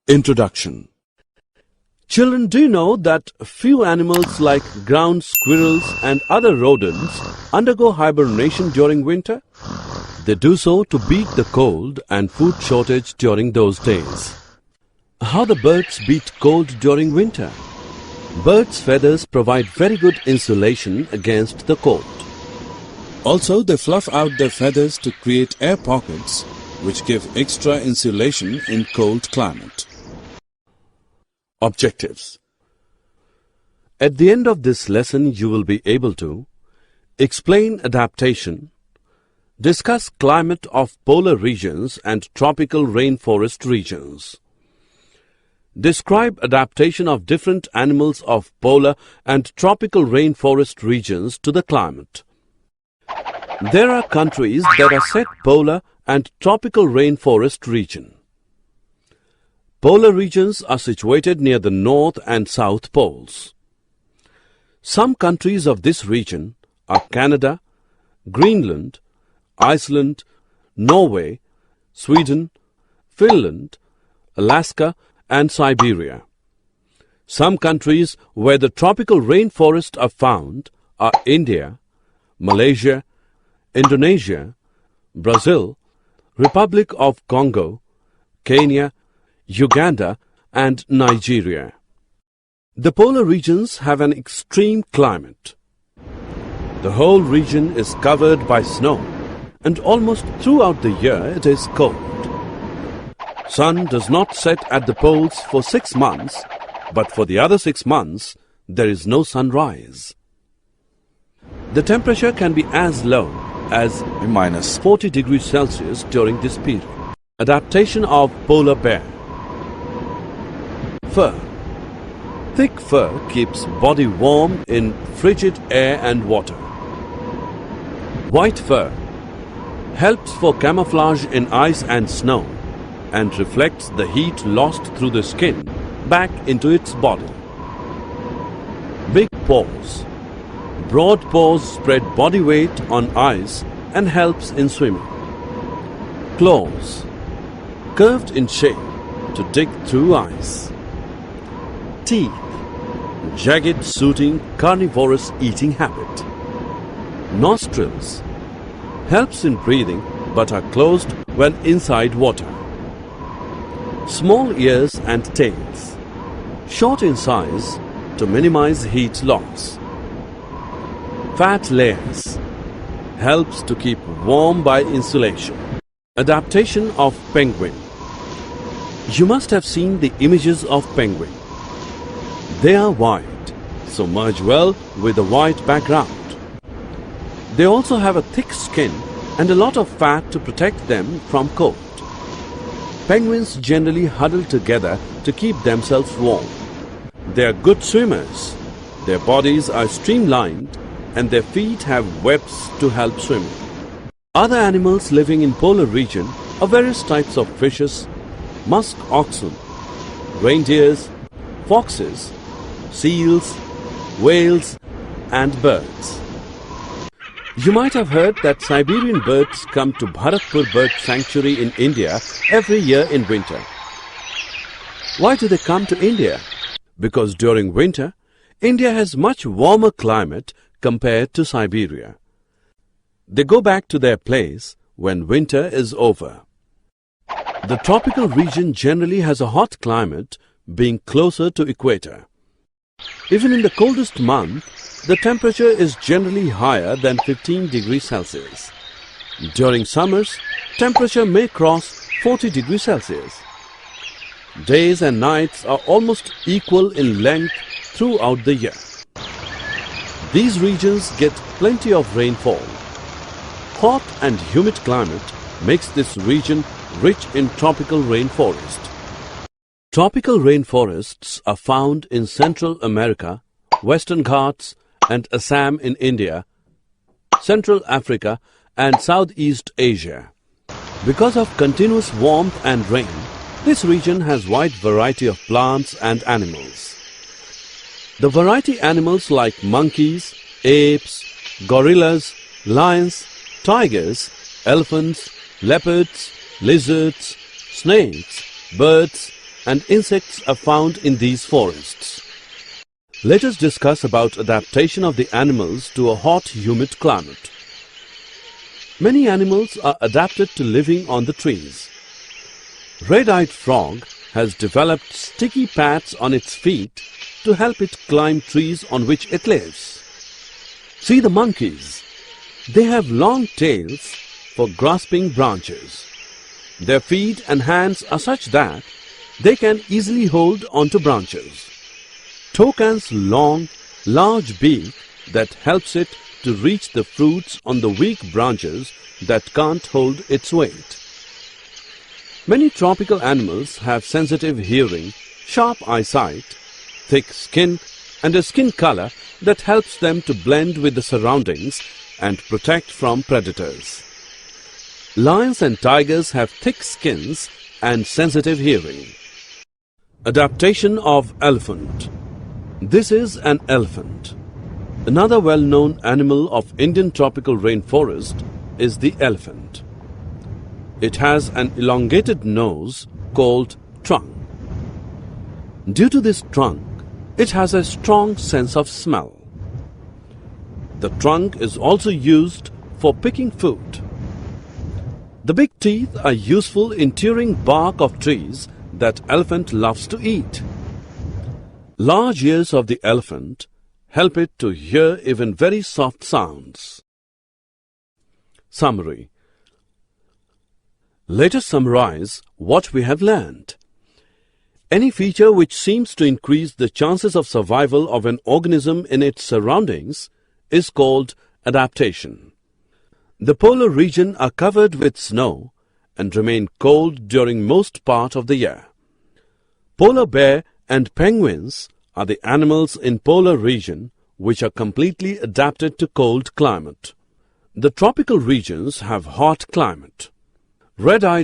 Introduction. Children, do you know that few animals like ground squirrels and other rodents undergo hibernation during winter? They do so to beat the cold and food shortage during those days. How the birds beat cold during winter? Birds' feathers provide very good insulation against the cold. Also, they fluff out their feathers to create air pockets, which give extra insulation in cold climate. Objectives. At the end of this lesson, you will be able to explain adaptation, discuss climate of polar regions and tropical rainforest regions, describe adaptation of different animals of polar and tropical rainforest regions to the climate. There are countries that are set polar and tropical rainforest region. Polar regions are situated near the North and South Poles. Some countries of this region are Canada, Greenland, Iceland, Norway, Sweden, Finland, Alaska and Siberia. Some countries where the tropical rainforests are found are India, Malaysia, Indonesia, Brazil, Republic of Congo, Kenya, Uganda and Nigeria. The polar regions have an extreme climate. The whole region is covered by snow and almost throughout the year it is cold. Sun does not set at the poles for 6 months, but for the other 6 months there is no sunrise. The temperature can be as low as minus 40 degrees Celsius during this period. Adaptation of polar bear. Fur. Thick fur keeps body warm in frigid air and water. White fur helps for camouflage in ice and snow and reflects the heat lost through the skin back into its body. Big paws. Broad paws spread body weight on ice and helps in swimming. Claws. Curved in shape to dig through ice. Teeth. Jagged suiting carnivorous eating habit. Nostrils. Helps in breathing but are closed when inside water. Small ears and tails. Short in size to minimize heat loss. Fat layers. Helps to keep warm by insulation. Adaptation of penguin. You must have seen the images of penguin. They are white, so merge well with the white background. They also have a thick skin and a lot of fat to protect them from cold. Penguins generally huddle together to keep themselves warm. They are good swimmers. Their bodies are streamlined and their feet have webs to help swimming. Other animals living in polar region are various types of fishes, musk oxen, reindeers, foxes, seals, whales and birds. You might have heard that Siberian birds come to Bharatpur Bird Sanctuary in India every year in winter. Why do they come to India? Because during winter, India has much warmer climate compared to Siberia. They go back to their place when winter is over. The tropical region generally has a hot climate, being closer to equator. Even in the coldest month, the temperature is generally higher than 15 degrees Celsius. During summers, temperature may cross 40 degrees Celsius. Days and nights are almost equal in length throughout the year. These regions get plenty of rainfall. Hot and humid climate makes this region rich in tropical rainforest. Tropical rainforests are found in Central America, Western Ghats and Assam in India, Central Africa and Southeast Asia. Because of continuous warmth and rain, this region has wide variety of plants and animals. The variety animals like monkeys, apes, gorillas, lions, tigers, elephants, leopards, lizards, snakes, birds and insects are found in these forests. Let us discuss about adaptation of the animals to a hot, humid climate. Many animals are adapted to living on the trees. Red-eyed frog has developed sticky pads on its feet to help it climb trees on which it lives. See the monkeys. They have long tails for grasping branches. Their feet and hands are such that they can easily hold onto branches. Toucan's long, large beak that helps it to reach the fruits on the weak branches that can't hold its weight. Many tropical animals have sensitive hearing, sharp eyesight, thick skin and a skin color that helps them to blend with the surroundings and protect from predators. Lions and tigers have thick skins and sensitive hearing. Adaptation of elephant. This is an elephant. Another well-known animal of Indian tropical rainforest is the elephant. It has an elongated nose called trunk. Due to this trunk, it has a strong sense of smell. The trunk is also used for picking food. The big teeth are useful in tearing bark of trees that elephant loves to eat. Large ears of the elephant help it to hear even very soft sounds. Summary. Let us summarize what we have learned. Any feature which seems to increase the chances of survival of an organism in its surroundings is called adaptation. The polar region are covered with snow and remain cold during most part of the year. Polar bear and penguins are the animals in polar region which are completely adapted to cold climate. The tropical regions have hot climate. Red-eyed